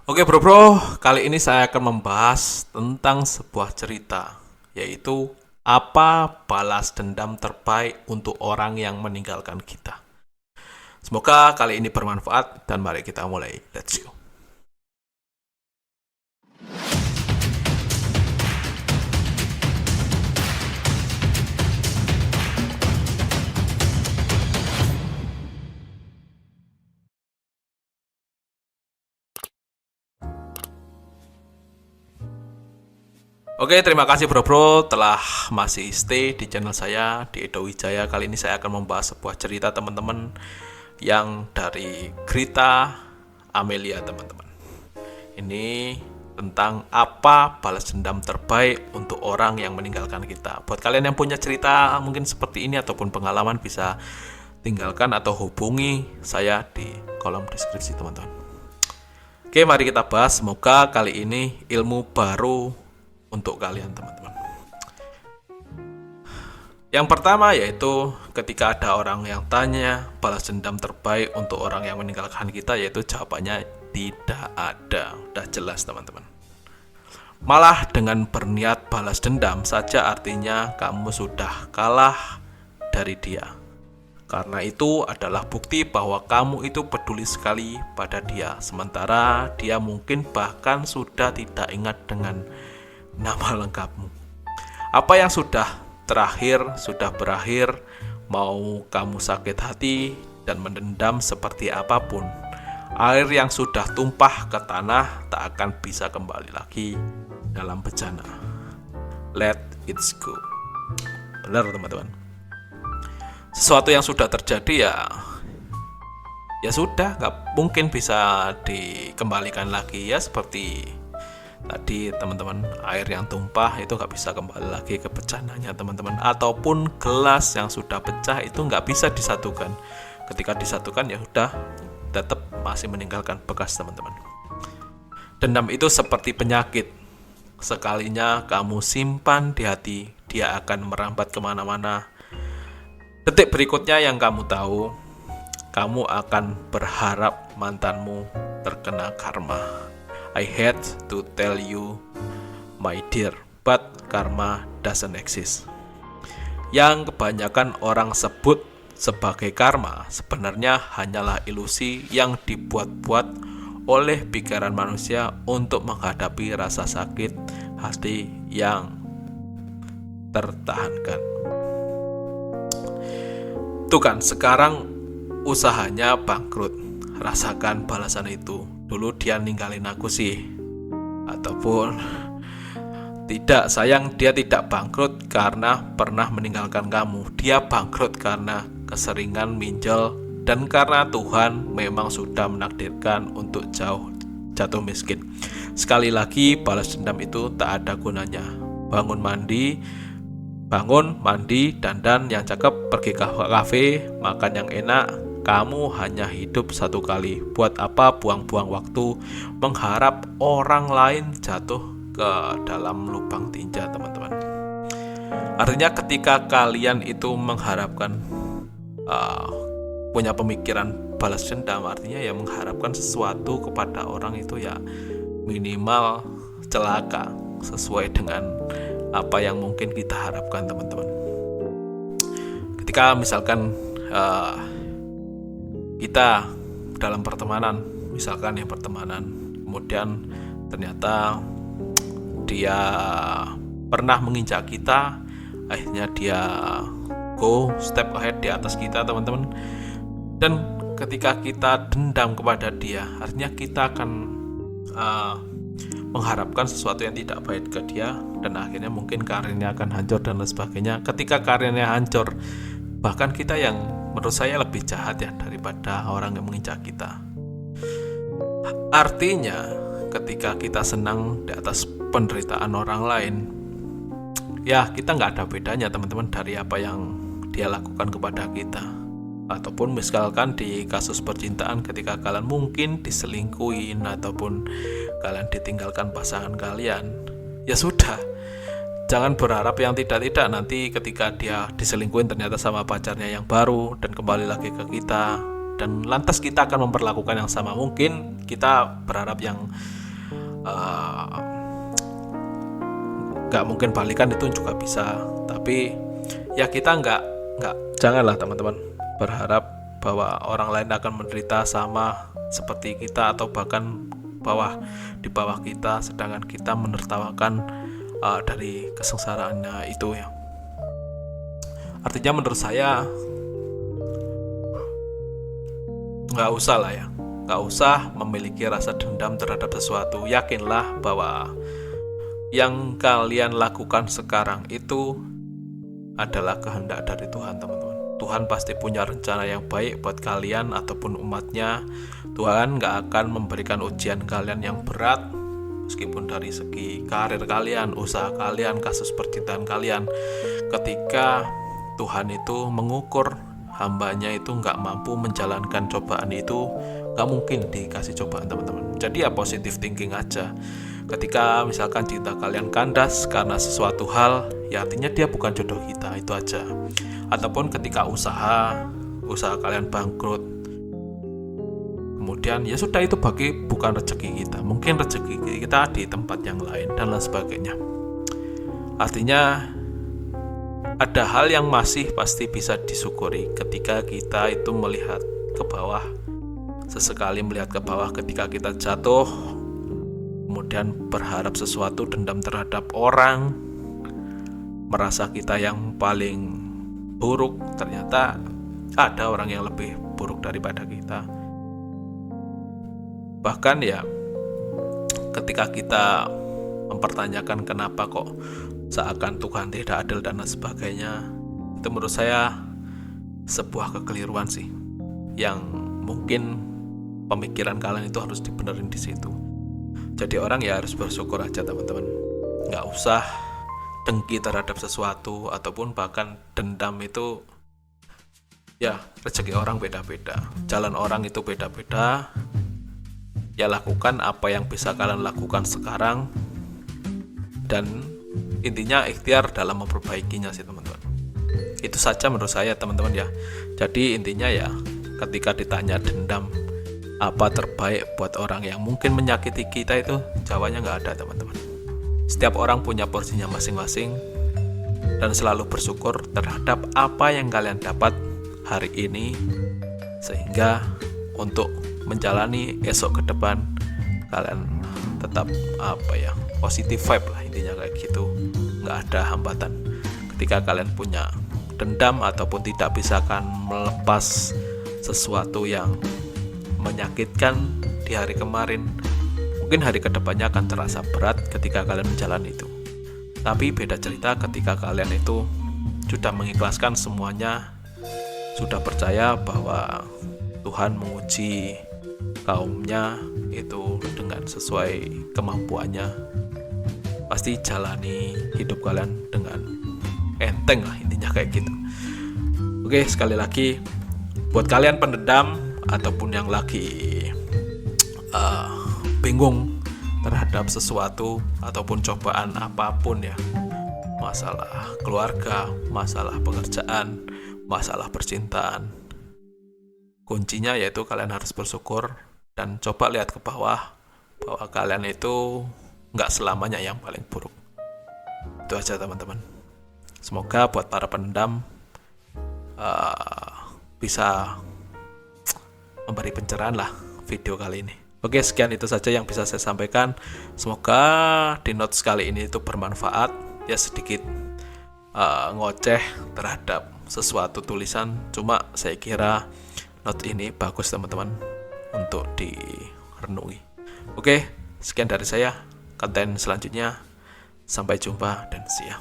Oke bro, kali ini saya akan membahas tentang sebuah cerita, yaitu apa balas dendam terbaik untuk orang yang meninggalkan kita. Semoga kali ini bermanfaat dan mari kita mulai. Let's go. Oke, terima kasih bro telah masih stay di channel saya di Edo Wijaya. Kali ini saya akan membahas sebuah cerita teman-teman yang dari Grita Amelia teman-teman. Ini tentang apa balas dendam terbaik untuk orang yang meninggalkan kita. Buat kalian yang punya cerita mungkin seperti ini ataupun pengalaman bisa tinggalkan atau hubungi saya di kolom deskripsi teman-teman. Oke, mari kita bahas. Semoga kali ini ilmu baru untuk kalian teman-teman. Yang pertama yaitu ketika ada orang yang tanya balas dendam terbaik untuk orang yang meninggalkan kita, yaitu jawabannya tidak ada. Udah jelas teman-teman. Malah dengan berniat balas dendam saja artinya kamu sudah kalah dari dia. Karena itu adalah bukti bahwa kamu itu peduli sekali pada dia, sementara dia mungkin bahkan sudah tidak ingat dengan nama lengkapmu. Apa yang sudah terakhir sudah berakhir. Mau kamu sakit hati dan mendendam seperti apapun, air yang sudah tumpah ke tanah tak akan bisa kembali lagi dalam bejana. Let it go. Benar teman-teman. Sesuatu yang sudah terjadi ya sudah, nggak mungkin bisa dikembalikan lagi. Ya seperti tadi teman-teman, air yang tumpah itu nggak bisa kembali lagi ke bejananya teman-teman, ataupun gelas yang sudah pecah itu nggak bisa disatukan. Ketika disatukan ya udah tetap masih meninggalkan bekas teman-teman. Dendam itu seperti penyakit, sekalinya kamu simpan di hati dia akan merambat kemana-mana. Detik berikutnya yang kamu tahu, kamu akan berharap mantanmu terkena karma. I hate to tell you, my dear, but karma doesn't exist. Yang kebanyakan orang sebut sebagai karma sebenarnya hanyalah ilusi yang dibuat-buat oleh pikiran manusia untuk menghadapi rasa sakit hati yang tertahankan. Tuh kan, sekarang usahanya bangkrut. Rasakan balasan itu. Dulu dia ninggalin aku sih, ataupun tidak, sayang, dia tidak bangkrut karena pernah meninggalkan kamu. Dia bangkrut karena keseringan minjol dan karena Tuhan memang sudah menakdirkan untuk jatuh miskin. Sekali lagi, balas dendam itu tak ada gunanya. Bangun, mandi, dandan yang cakep, pergi ke kafe, makan yang enak. Kamu hanya hidup satu kali. Buat apa buang-buang waktu mengharap orang lain jatuh ke dalam lubang tinja teman-teman. Artinya ketika kalian itu mengharapkan punya pemikiran balas dendam, artinya ya mengharapkan sesuatu kepada orang itu ya minimal celaka sesuai dengan apa yang mungkin kita harapkan teman-teman. Ketika misalkan kita dalam pertemanan, misalkan ya pertemanan, kemudian ternyata dia pernah menginjak kita, akhirnya dia go step ahead di atas kita teman-teman, dan ketika kita dendam kepada dia, artinya kita akan mengharapkan sesuatu yang tidak baik ke dia, dan akhirnya mungkin karirnya akan hancur dan lain sebagainya. Ketika karirnya hancur, bahkan kita yang menurut saya lebih jahat ya daripada orang yang menginjak kita. Artinya ketika kita senang di atas penderitaan orang lain, ya kita nggak ada bedanya teman-teman dari apa yang dia lakukan kepada kita. Ataupun misalkan di kasus percintaan, ketika kalian mungkin diselingkuhin ataupun kalian ditinggalkan pasangan kalian, ya sudah, jangan berharap yang tidak-tidak. Nanti ketika dia diselingkuhin ternyata sama pacarnya yang baru dan kembali lagi ke kita, dan lantas kita akan memperlakukan yang sama. Mungkin kita berharap yang nggak mungkin balikan itu juga bisa, tapi ya kita nggak janganlah teman-teman berharap bahwa orang lain akan menderita sama seperti kita atau bahkan di bawah kita, sedangkan kita menertawakan dari kesengsaraannya itu ya. Artinya menurut saya nggak usah memiliki rasa dendam terhadap sesuatu. Yakinlah bahwa yang kalian lakukan sekarang itu adalah kehendak dari Tuhan, teman-teman. Tuhan pasti punya rencana yang baik buat kalian ataupun umatnya. Tuhan gak akan memberikan ujian kalian yang berat, meskipun dari segi karir kalian, usaha kalian, kasus percintaan kalian. Ketika Tuhan itu mengukur hambanya itu gak mampu menjalankan cobaan itu, gak mungkin dikasih cobaan, teman-teman. Jadi ya positive thinking aja. Ketika misalkan cinta kalian kandas karena sesuatu hal, ya artinya dia bukan jodoh kita, itu aja. Ataupun ketika usaha kalian bangkrut, kemudian ya sudah, itu bukan rezeki kita. Mungkin rezeki kita di tempat yang lain dan lain sebagainya. Artinya ada hal yang masih pasti bisa disyukuri ketika kita itu melihat ke bawah. Sesekali melihat ke bawah ketika kita jatuh, kemudian berharap sesuatu, dendam terhadap orang, merasa kita yang paling buruk, ternyata ada orang yang lebih buruk daripada kita. Bahkan ya ketika kita mempertanyakan kenapa kok seakan Tuhan tidak adil dan sebagainya, itu menurut saya sebuah kekeliruan sih, yang mungkin pemikiran kalian itu harus dibenerin di situ. Jadi orang ya harus bersyukur aja, teman-teman. Nggak usah dengki terhadap sesuatu, ataupun bahkan dendam. Itu ya rezeki orang beda-beda, jalan orang itu beda-beda. Ya lakukan apa yang bisa kalian lakukan sekarang, dan intinya ikhtiar dalam memperbaikinya sih, teman-teman. Itu saja menurut saya, teman-teman ya. Jadi intinya ya, ketika ditanya dendam apa terbaik buat orang yang mungkin menyakiti kita, itu jawabannya nggak ada, teman-teman. Setiap orang punya porsinya masing-masing, dan selalu bersyukur terhadap apa yang kalian dapat hari ini, sehingga untuk menjalani esok ke depan kalian tetap positive vibe lah, intinya kayak gitu. Nggak ada hambatan ketika kalian punya dendam ataupun tidak bisa kan melepas sesuatu yang menyakitkan di hari kemarin. Mungkin hari kedepannya akan terasa berat ketika kalian menjalani itu. Tapi beda cerita ketika kalian itu sudah mengikhlaskan semuanya, sudah percaya bahwa Tuhan menguji kaumnya itu dengan sesuai kemampuannya. Pasti jalani hidup kalian dengan enteng lah, intinya kayak gitu. Oke, sekali lagi buat kalian pendendam ataupun yang lagi bingung terhadap sesuatu ataupun cobaan apapun ya, masalah keluarga, masalah pekerjaan, masalah percintaan, kuncinya yaitu kalian harus bersyukur dan coba lihat ke bawah bahwa kalian itu nggak selamanya yang paling buruk. Itu aja, teman-teman. Semoga buat para pendendam bisa memberi pencerahan lah video kali ini. Oke, sekian itu saja yang bisa saya sampaikan. Semoga di notes kali ini itu bermanfaat. Ya sedikit ngoceh terhadap sesuatu tulisan, cuma saya kira note ini bagus, teman-teman, untuk direnungi. Oke, sekian dari saya. Konten selanjutnya, sampai jumpa dan see ya.